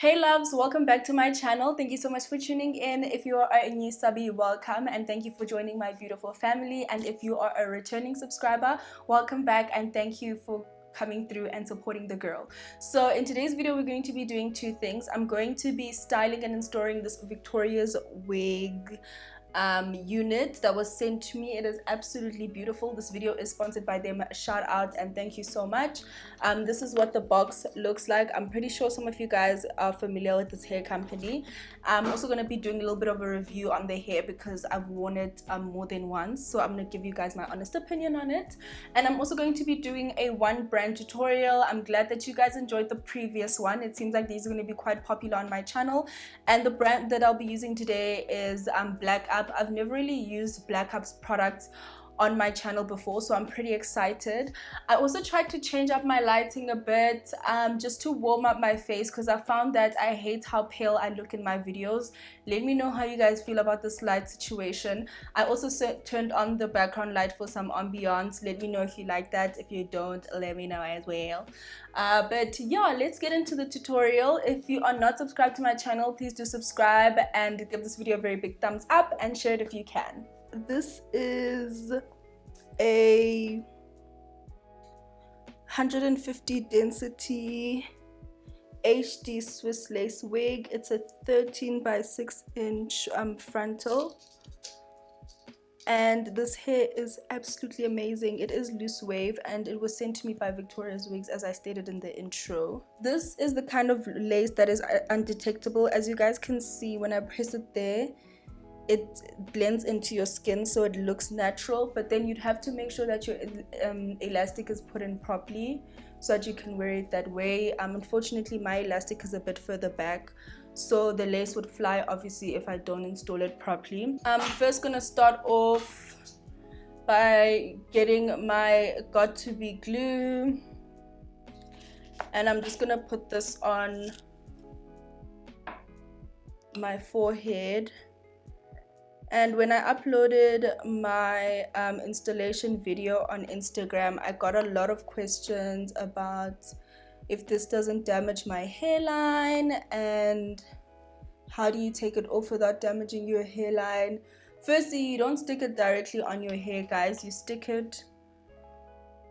Hey loves, welcome back to my channel. Thank you so much for tuning in. If you are a new subby, welcome and thank you for joining my beautiful family. And if you are a returning subscriber, welcome back and thank you for coming through and supporting the girl. So in today's video, we're going to be doing two things. I'm going to be styling and installing this Victoriaswig unit that was sent to me. It is absolutely beautiful. This video is sponsored by them. Shout out and thank you so much. This is what the box looks like. I'm pretty sure some of you guys are familiar with this hair company. I'm also going to be doing a little bit of a review on the hair because I've worn it more than once, so I'm going to give you guys my honest opinion on it. And I'm also going to be doing a one brand tutorial. I'm glad that you guys enjoyed the previous one. It seems like these are going to be quite popular on my channel, and the brand that I'll be using today is Black Up. I've never really used Black Up's products on my channel before, so I'm pretty excited. I also tried to change up my lighting a bit just to warm up my face because I found that I hate how pale I look in my videos. Let me know how you guys feel about this light situation. I also turned on the background light for some ambiance. Let me know if you like that. If you don't, let me know as well. But yeah, let's get into the tutorial. If you are not subscribed to my channel, please do subscribe and give this video a very big thumbs up and share it if you can. This is a 150 density HD Swiss lace wig. It's a 13 by 6 inch frontal, and this hair is absolutely amazing. It is loose wave and it was sent to me by Victoriaswig, as I stated in the intro. This is the kind of lace that is undetectable. As you guys can see, when I press it there, it blends into your skin so it looks natural, but then you'd have to make sure that your elastic is put in properly so that you can wear it that way. Unfortunately, my elastic is a bit further back, so the lace would fly obviously if I don't install it properly. I'm first gonna start off by getting my Got2b glue, and I'm just gonna put this on my forehead. And when I uploaded my installation video on Instagram, I got a lot of questions about if this doesn't damage my hairline and how do you take it off without damaging your hairline. Firstly, you don't stick it directly on your hair, guys. You stick it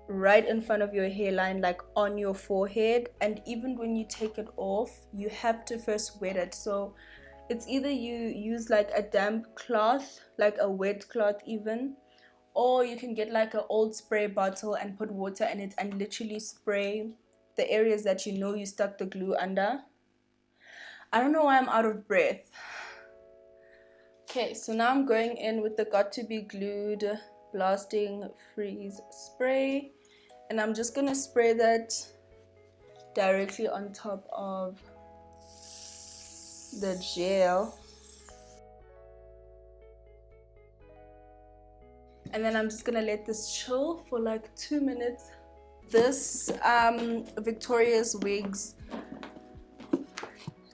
right in front of your hairline, like on your forehead. And even when you take it off, you have to first wet it. So it's either you use like a damp cloth, like a wet cloth even, or you can get like an old spray bottle and put water in it and literally spray the areas that you know you stuck the glue under. I don't know why I'm out of breath. Okay, so now I'm going in with the Got2b glued blasting freeze spray, and I'm just gonna spray that directly on top of the gel, and then I'm just gonna let this chill for like 2 minutes. This Victoriaswig's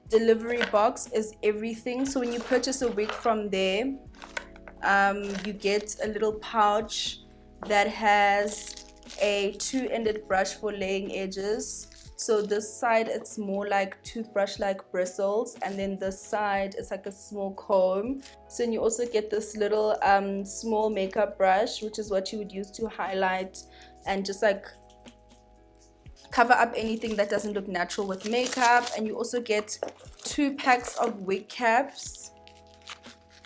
delivery box is everything. So when you purchase a wig from there, you get a little pouch that has a 2-ended brush for laying edges. So this side, it's more like toothbrush-like bristles, and then this side is like a small comb. So then you also get this little small makeup brush, which is what you would use to highlight and just like cover up anything that doesn't look natural with makeup. And you also get 2 packs of wig caps.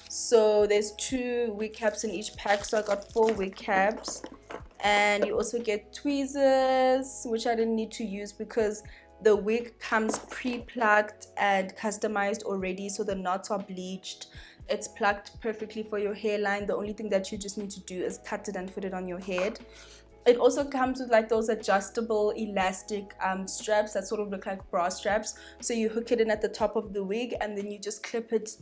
So there's 2 wig caps in each pack, so I got 4 wig caps. And you also get tweezers, which I didn't need to use because the wig comes pre-plucked and customized already, so the knots are bleached. It's plucked perfectly for your hairline. The only thing that you just need to do is cut it and put it on your head. It also comes with like those adjustable elastic straps that sort of look like bra straps. So you hook it in at the top of the wig and then you just clip it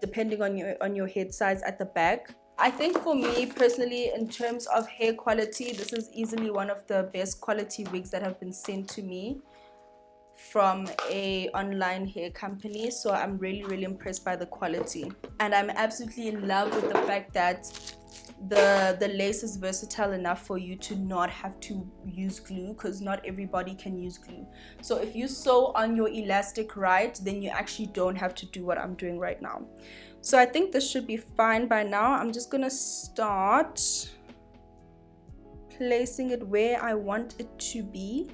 depending on your head size at the back. I think for me personally, in terms of hair quality, this is easily one of the best quality wigs that have been sent to me from a online hair company. So I'm really impressed by the quality, and I'm absolutely in love with the fact that the lace is versatile enough for you to not have to use glue, because not everybody can use glue. So if you sew on your elastic right, then you actually don't have to do what I'm doing right now. So I think this should be fine by now. I'm just gonna start placing it where I want it to be.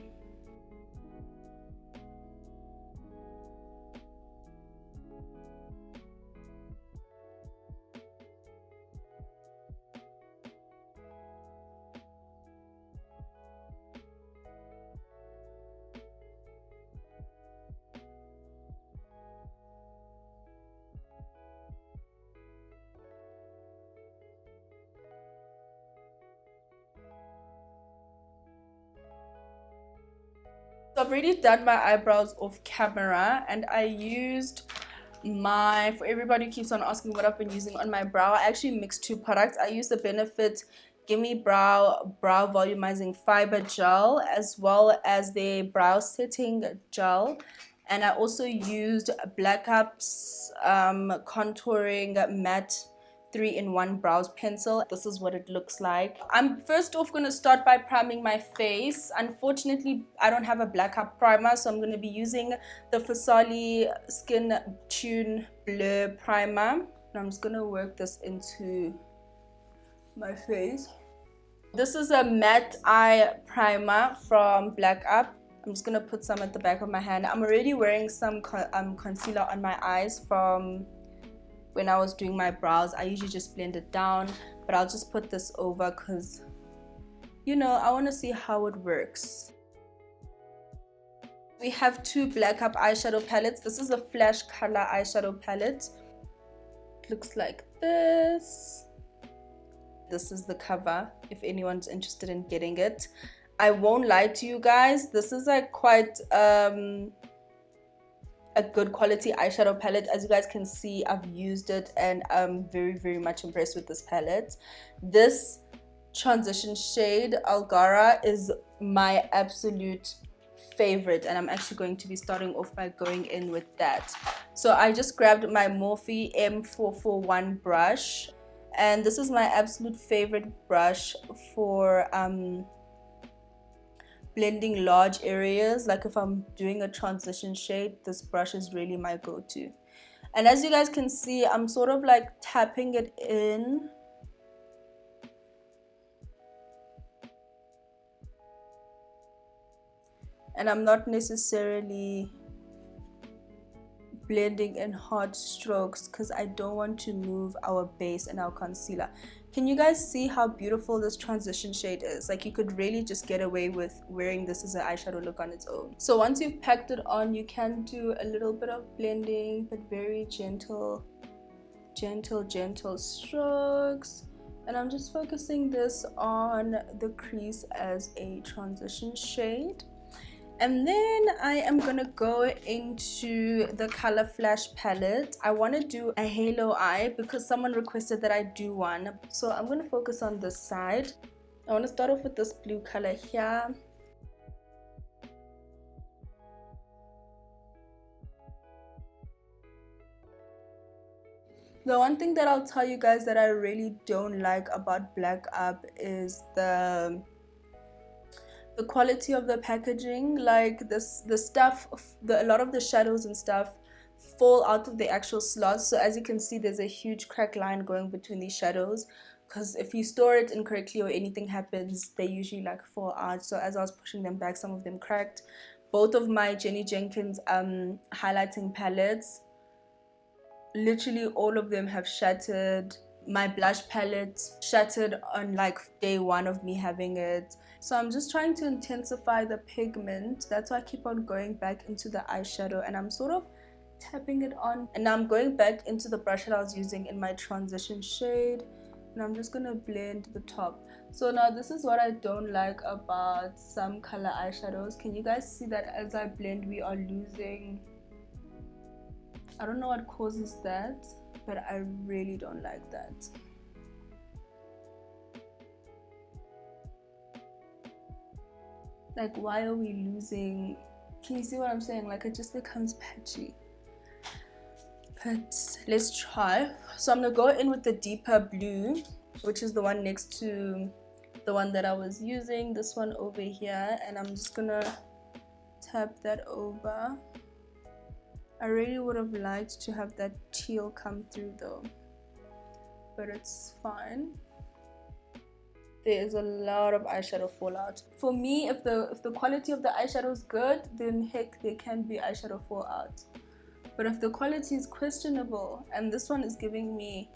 So I've already done my eyebrows off camera, and I used for everybody who keeps on asking what I've been using on my brow, I actually mixed two products. I used the Benefit Gimme Brow Volumizing Fiber Gel, as well as the Brow Setting Gel. And I also used Black Up's Contouring Matte 3-in-1 Brows Pencil. This is what it looks like. I'm first off going to start by priming my face. Unfortunately, I don't have a Black Up primer, so I'm going to be using the Fasali Skin Tune Blur Primer. And I'm just going to work this into my face. This is a matte eye primer from Black Up. I'm just going to put some at the back of my hand. I'm already wearing some concealer on my eyes from when I was doing my brows. I usually just blend it down, but I'll just put this over because, you know, I want to see how it works. We have two Black Up eyeshadow palettes. This is a flash color eyeshadow palette. It looks like this. This is the cover if anyone's interested in getting it. I won't lie to you guys, this is like quite a good quality eyeshadow palette. As you guys can see, I've used it and I'm very much impressed with this palette. This transition shade Algara is my absolute favorite, and I'm actually going to be starting off by going in with that. So I just grabbed my Morphe M441 brush, and this is my absolute favorite brush for blending large areas. Like if I'm doing a transition shade, this brush is really my go-to. And as you guys can see, I'm sort of like tapping it in. And I'm not necessarily blending in hard strokes because I don't want to move our base and our concealer. Can you guys see how beautiful this transition shade is? Like, you could really just get away with wearing this as an eyeshadow look on its own. So once you've packed it on, you can do a little bit of blending, but very gentle strokes. And I'm just focusing this on the crease as a transition shade. And then I am gonna go into the Color Flash palette. I want to do a halo eye because someone requested that I do one. So I'm gonna focus on this side. I want to start off with this blue color here. The one thing that I'll tell you guys that I really don't like about Black Up is the quality of the packaging. Like a lot of the shadows and stuff fall out of the actual slots. So as you can see, there's a huge crack line going between these shadows, because if you store it incorrectly or anything happens, they usually like fall out. So as I was pushing them back, some of them cracked. Both of my Jenny Jenkins highlighting palettes, literally all of them have shattered. My blush palette shattered on like day one of me having it. So I'm just trying to intensify the pigment. That's why I keep on going back into the eyeshadow, and I'm sort of tapping it on. And now I'm going back into the brush that I was using in my transition shade, and I'm just gonna blend the top. So now this is what I don't like about some color eyeshadows. Can you guys see that as I blend, we are losing? I don't know what causes that, but I really don't like that. Like, why are we losing? Can you see what I'm saying? Like, it just becomes patchy. But let's try. So I'm gonna go in with the deeper blue, which is the one next to the one that I was using, this one over here, and I'm just gonna tap that over. I really would have liked to have that teal come through though, but it's fine. There is a lot of eyeshadow fallout. For me, if the quality of the eyeshadow is good, then heck, there can be eyeshadow fallout. But if the quality is questionable, and this one is giving me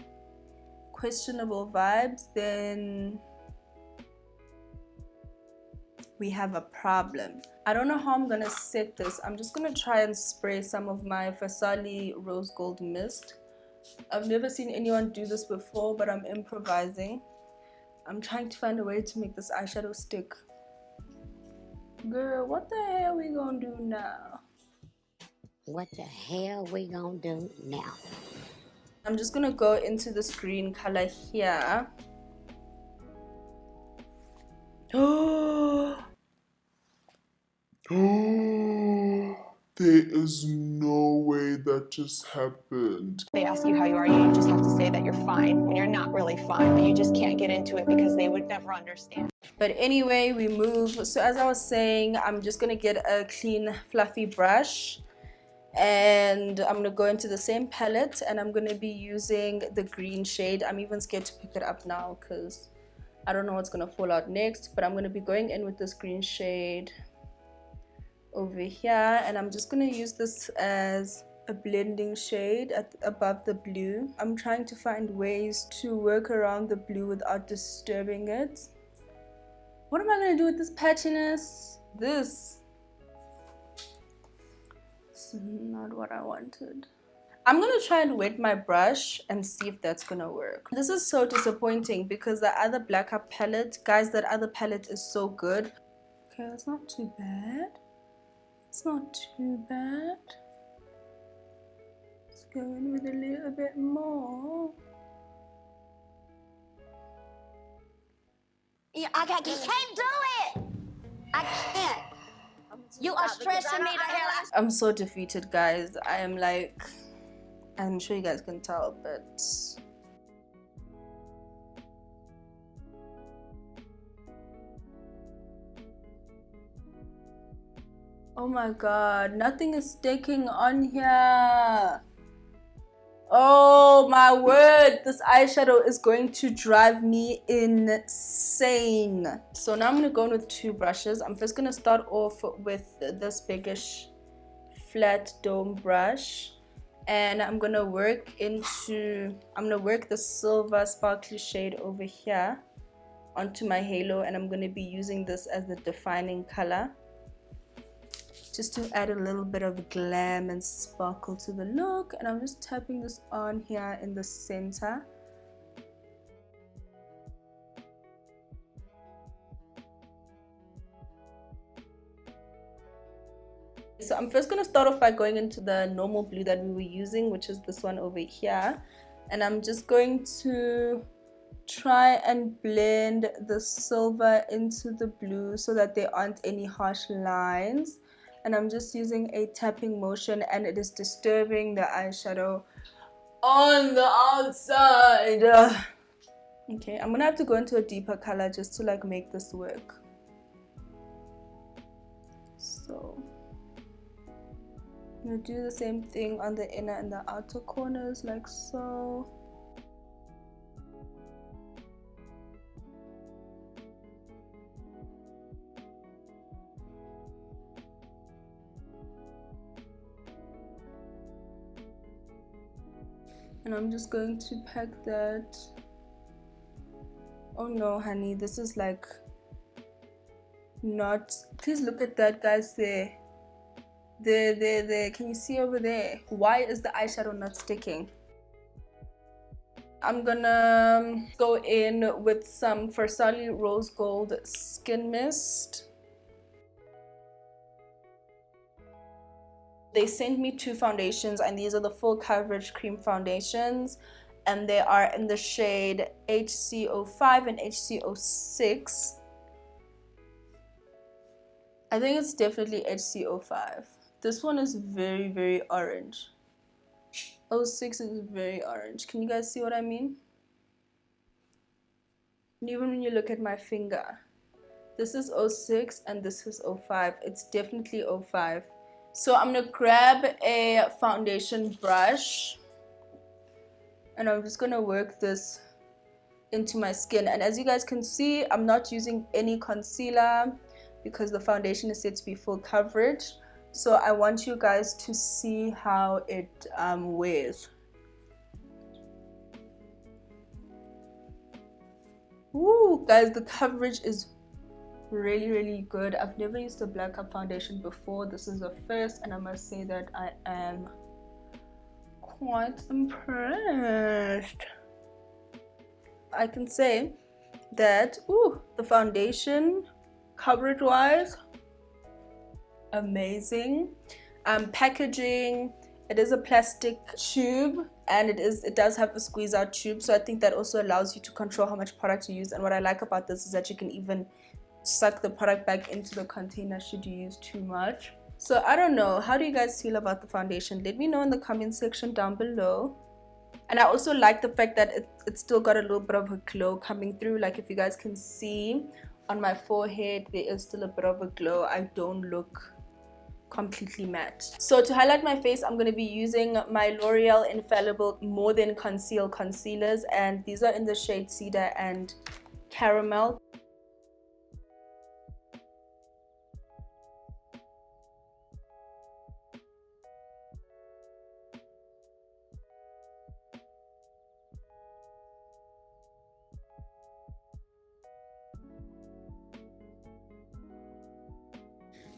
questionable vibes, then we have a problem. I don't know how I'm gonna set this. I'm just gonna try and spray some of my Fasali Rose Gold Mist. I've never seen anyone do this before, but I'm improvising. I'm trying to find a way to make this eyeshadow stick. Girl, what the hell we gonna do now? What the hell we gonna do now? I'm just gonna go into this green color here. Oh, there is no way that just happened. They ask you how you are, you just have to say that you're fine when you're not really fine, but you just can't get into it because they would never understand. but anyway, we move. So as I was saying, I'm just gonna get a clean fluffy brush, and I'm gonna go into the same palette, and I'm gonna be using the green shade. I'm even scared to pick it up now because I don't know what's gonna fall out next, but I'm gonna be going in with this green shade over here, and I'm just gonna use this as a blending shade above the blue. I'm trying to find ways to work around the blue without disturbing it. What am I gonna do with this patchiness? This is not what I wanted. I'm gonna try and wet my brush and see if that's gonna work. This is so disappointing because the other blacker palette, guys, that other palette is so good. Okay, that's not too bad. It's not too bad. Let's go in with a little bit more. Yeah, I can't do it. I can't. You are stressing me the hell out. I'm so defeated, guys. I am like, I'm sure you guys can tell, but oh my god, nothing is sticking on here. Oh my word, this eyeshadow is going to drive me insane. So now I'm going to go in with two brushes. I'm first going to start off with this biggish flat dome brush, and I'm going to work the silver sparkly shade over here onto my halo, and I'm going to be using this as the defining color, just to add a little bit of glam and sparkle to the look. And I'm just tapping this on here in the center. So I'm first going to start off by going into the normal blue that we were using, which is this one over here, and I'm just going to try and blend the silver into the blue so that there aren't any harsh lines. And I'm just using a tapping motion, and it is disturbing the eyeshadow on the outside. Okay, I'm gonna have to go into a deeper color just to like make this work. So I'm gonna do the same thing on the inner and the outer corners, like so. And I'm just going to pack that. Oh no, honey, this is like not. Please look at that, guys. There. Can you see over there? Why is the eyeshadow not sticking? I'm gonna go in with some Fasali Rose Gold Skin Mist. They sent me two foundations, and these are the full coverage cream foundations, and they are in the shade HC05 and HC06. I think it's definitely HC05. This one is very, very orange. 06 is very orange. Can you guys see what I mean? And even when you look at my finger, this is 06 and this is 05. It's definitely 05. So I'm gonna grab a foundation brush and I'm just gonna work this into my skin. And as you guys can see, I'm not using any concealer because the foundation is said to be full coverage. So I want you guys to see how it wears. Ooh, guys, the coverage is really good. I've never used a black up foundation before. This is the first, and I must say that I am quite impressed. I can say that the foundation coverage wise, amazing. Packaging, it is a plastic tube and it does have a squeeze out tube, so I think that also allows you to control how much product you use. And what I like about this is that you can even suck the product back into the container should you use too much. So I don't know, how do you guys feel about the foundation? Let me know in the comment section down below. And I also like the fact that it's still got a little bit of a glow coming through. Like if you guys can see on my forehead, there is still a bit of a glow. I don't look completely matte. So to highlight my face, I'm going to be using my L'Oreal Infallible More Than Conceal concealers, and these are in the shade Cedar and Caramel.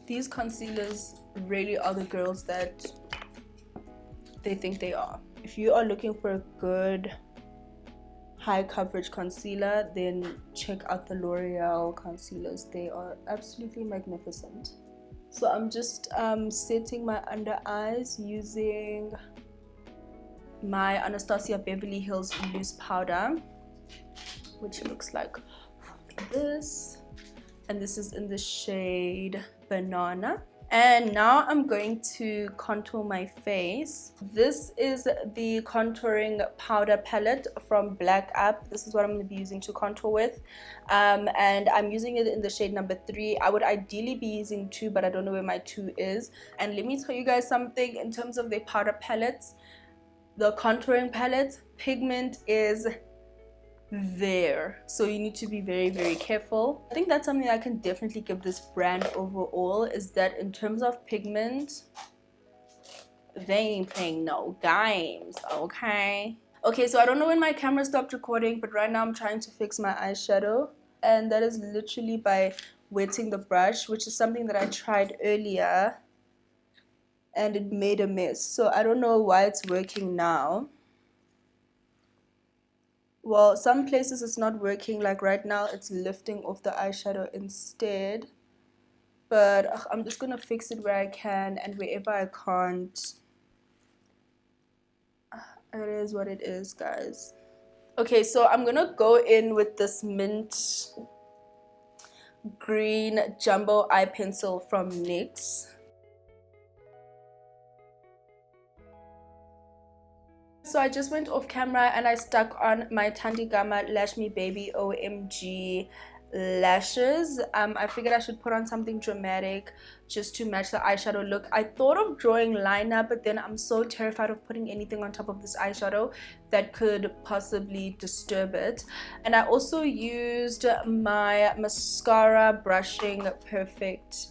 These concealers really are the girls that they think they are. If you are looking for a good high coverage concealer, then check out the L'Oreal concealers. They are absolutely magnificent. So I'm just setting my under eyes using my Anastasia Beverly Hills loose powder, which looks like this, and this is in the shade Banana. And now I'm going to contour my face. This is the contouring powder palette from Black Up. This is what I'm going to be using to contour with, and I'm using it in the shade number 3. I would ideally be using 2, but I don't know where my 2 is. And let me tell you guys something in terms of the powder palettes, the contouring palettes, pigment is there, so you need to be very careful. I think that's something I can definitely give this brand overall, is that in terms of pigment, they ain't playing no games. Okay, so I don't know when my camera stopped recording, but right now I'm trying to fix my eyeshadow, and that is literally by wetting the brush, which is something that I tried earlier and it made a mess. So I don't know why it's working now. Well, some places it's not working, like right now it's lifting off the eyeshadow instead. But I'm just gonna fix it where I can, and wherever I can't, it is what it is, guys. Okay, so I'm gonna go in with this mint green jumbo eye pencil from NYX. So I just went off camera and I stuck on my Tandigama Lash Me Baby OMG lashes. I figured I should put on something dramatic just to match the eyeshadow look. I thought of drawing liner, but then I'm so terrified of putting anything on top of this eyeshadow that could possibly disturb it. And I also used my Mascara Brushing Perfect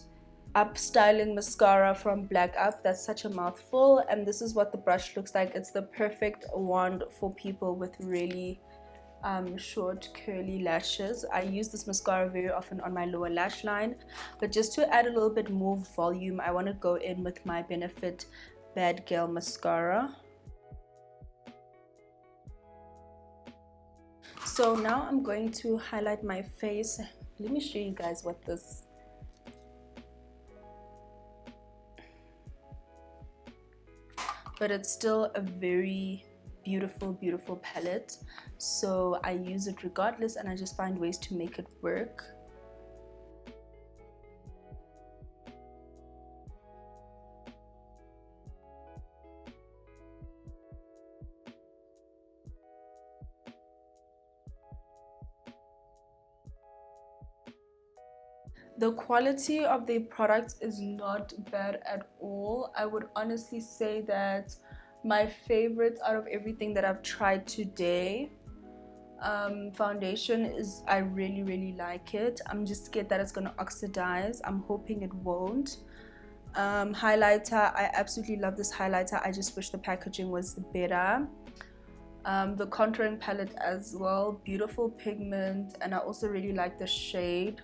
Up Styling Mascara from Black Up. That's such a mouthful, and this is what the brush looks like. It's the perfect wand for people with really short curly lashes. I use this mascara very often on my lower lash line, but just to add a little bit more volume, I want to go in with my Benefit Bad Girl Mascara. So now I'm going to highlight my face. Let me show you guys what this but it's still a very beautiful palette, so I use it regardless, and I just find ways to make it work. The quality of the product is not bad at all. I would honestly say that my favorites out of everything that I've tried today, foundation is, I really like it. I'm just scared that it's gonna oxidize. I'm hoping it won't. Highlighter, I absolutely love this highlighter. I just wish the packaging was better. The contouring palette as well, beautiful pigment, and I also really like the shade.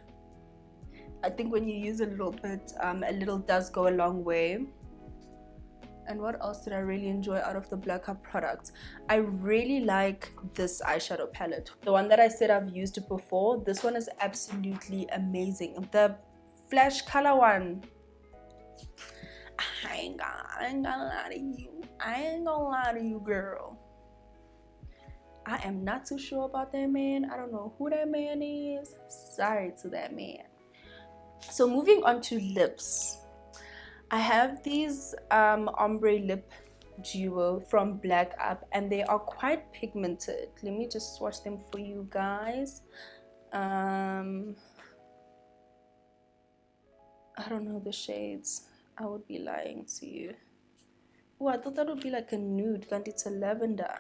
I think when you use a little bit, a little does go a long way. And what else did I really enjoy out of the Black Up products? I really like this eyeshadow palette. The one that I said I've used it before. This one is absolutely amazing. The flash color one. I ain't gonna lie to you. I ain't gonna lie to you, girl. I am not too sure about that man. I don't know who that man is. Sorry to that man. So moving on to lips, I have these ombre lip duo from Black Up, and they are quite pigmented. Let me just swatch them for you guys. I don't know the shades. I would be lying to you. Oh, I thought that would be like a nude, and it's a lavender.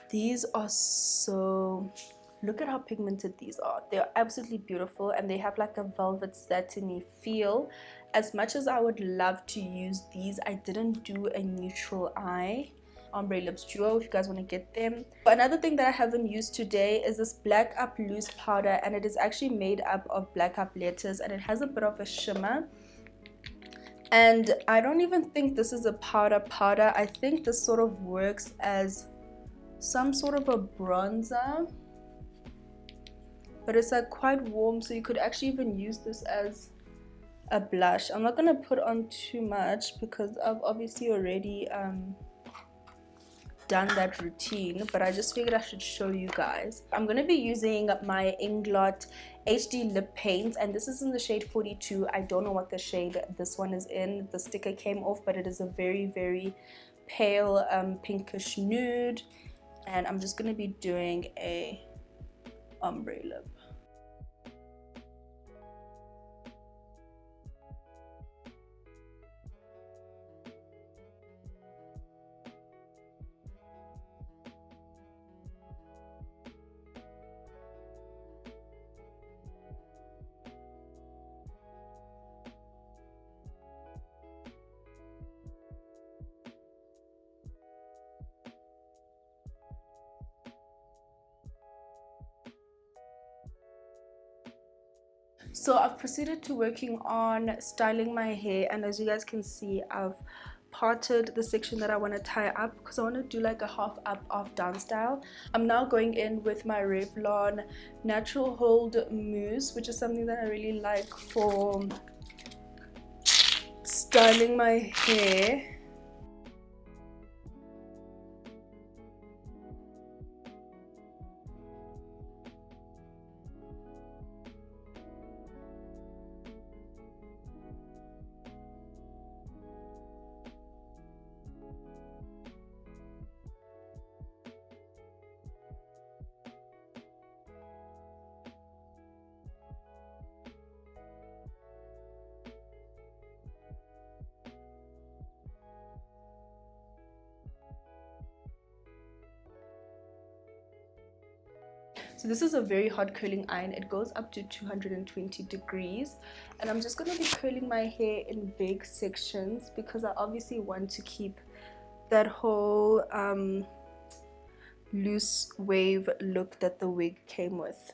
These are so, look at how pigmented these are. They're absolutely beautiful, and they have like a velvet satiny feel. As much as I would love to use these, I didn't do a neutral eye ombre lips duo if you guys want to get them. Another thing that I haven't used today is this Black Up loose powder, and it is actually made up of Black Up letters, and it has a bit of a shimmer. And I don't even think this is a powder. I think this sort of works as some sort of a bronzer, but it's like quite warm, so you could actually even use this as a blush. I'm not gonna put on too much because I've obviously already done that routine, but I just figured I should show you guys. I'm gonna be using my Inglot HD lip paint, and this is in the shade 42. I don't know what the shade this one is in. The sticker came off, but it is a very pale pinkish nude, and I'm just gonna be doing a ombre lip. So I've proceeded to working on styling my hair, and as you guys can see, I've parted the section that I want to tie up because I want to do like a half up, half down style. I'm now going in with my Revlon Natural Hold Mousse, which is something that I really like for styling my hair. So this is a very hot curling iron. It goes up to 220 degrees, and I'm just going to be curling my hair in big sections because I obviously want to keep that whole loose wave look that the wig came with.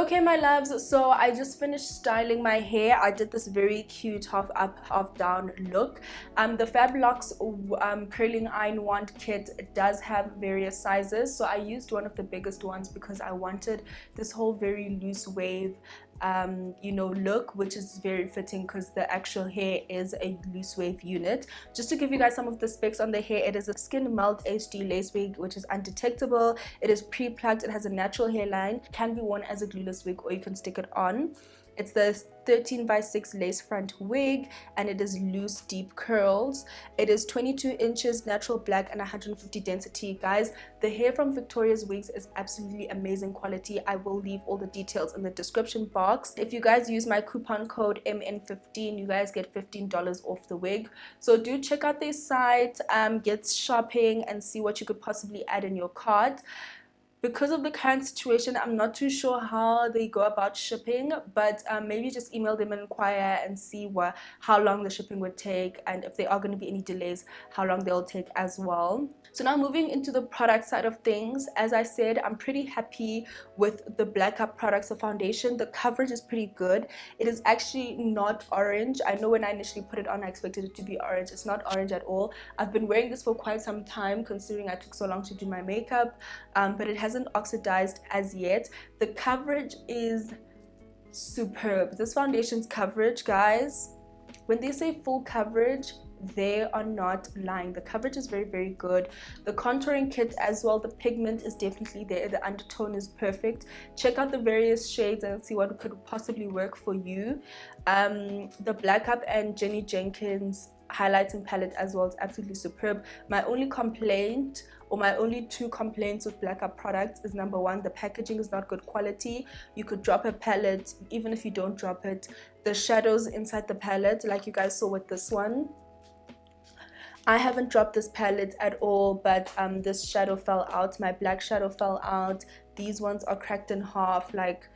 Okay, my loves, so I just finished styling my hair. I did this very cute half up half down look. The Fablocks curling iron wand kit does have various sizes, so I used one of the biggest ones because I wanted this whole very loose wave you know, look, which is very fitting because the actual hair is a loose wave unit. Just to give you guys some of the specs on the hair, it is a skin melt HD lace wig, which is undetectable. It is pre-plucked. It has a natural hairline, can be worn as a glueless wig, or you can stick it on. It's the 13x6 lace front wig, and it is loose deep curls. It is 22 inches natural black and 150 density. Guys, the hair from Victoriaswig is absolutely amazing quality. I will leave all the details in the description box. If you guys use my coupon code MN15, you guys get $15 off the wig. So do check out their site, get shopping and see what you could possibly add in your cart. Because of the current situation, I'm not too sure how they go about shipping, but maybe just email them and inquire and see how long the shipping would take, and if there are going to be any delays, how long they'll take as well. So now moving into the product side of things, as I said, I'm pretty happy with the Black Up products. The foundation, the coverage is pretty good. It is actually not orange. I know when I initially put it on, I expected it to be orange. It's not orange at all. I've been wearing this for quite some time, considering I took so long to do my makeup, but it hasn't oxidized as yet. The coverage is superb. This foundation's coverage, guys, when they say full coverage, they are not lying. The coverage is very, very good. The contouring kit as well, the pigment is definitely there. The undertone is perfect. Check out the various shades and see what could possibly work for you. The Black Up and Jenny Jenkins highlighting palette as well is absolutely superb. My only complaint, or my only two complaints with Black Up products, is number one, the packaging is not good quality. You could drop a palette. Even if you don't drop it, the shadows inside the palette, like you guys saw with this one, I haven't dropped this palette at all, but this shadow fell out. My black shadow fell out. These ones are cracked in half. Like,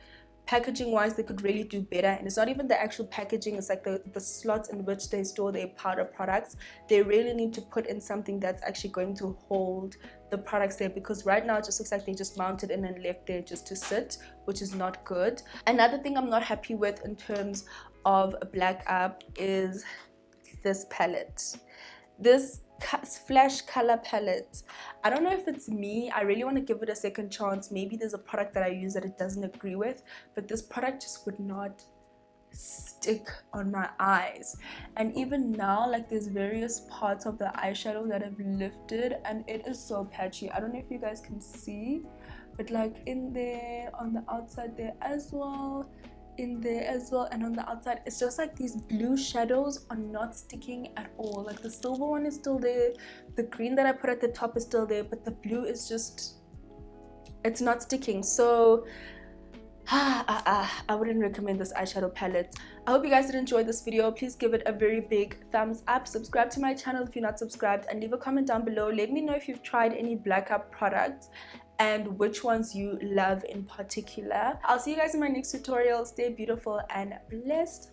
packaging wise, they could really do better. And it's not even the actual packaging, it's like the slots in which they store their powder products. They really need to put in something that's actually going to hold the products there, because right now it just looks like they just mounted in and left there just to sit, which is not good. Another thing I'm not happy with in terms of Black Up is this palette. This flash color palette, I don't know if it's me. I really want to give it a second chance. Maybe there's a product that I use that it doesn't agree with, but this product just would not stick on my eyes. And even now, like, there's various parts of the eyeshadow that have lifted and it is so patchy. I don't know if you guys can see, but like in there, on the outside there as well, in there as well, and on the outside, it's just like these blue shadows are not sticking at all. Like, the silver one is still there, the green that I put at the top is still there, but the blue is just, it's not sticking. So I wouldn't recommend this eyeshadow palette. I hope you guys did enjoy this video. Please give it a very big thumbs up, subscribe to my channel if you're not subscribed, and leave a comment down below. Let me know if you've tried any Black Up products and which ones you love in particular. I'll see you guys in my next tutorial. Stay beautiful and blessed.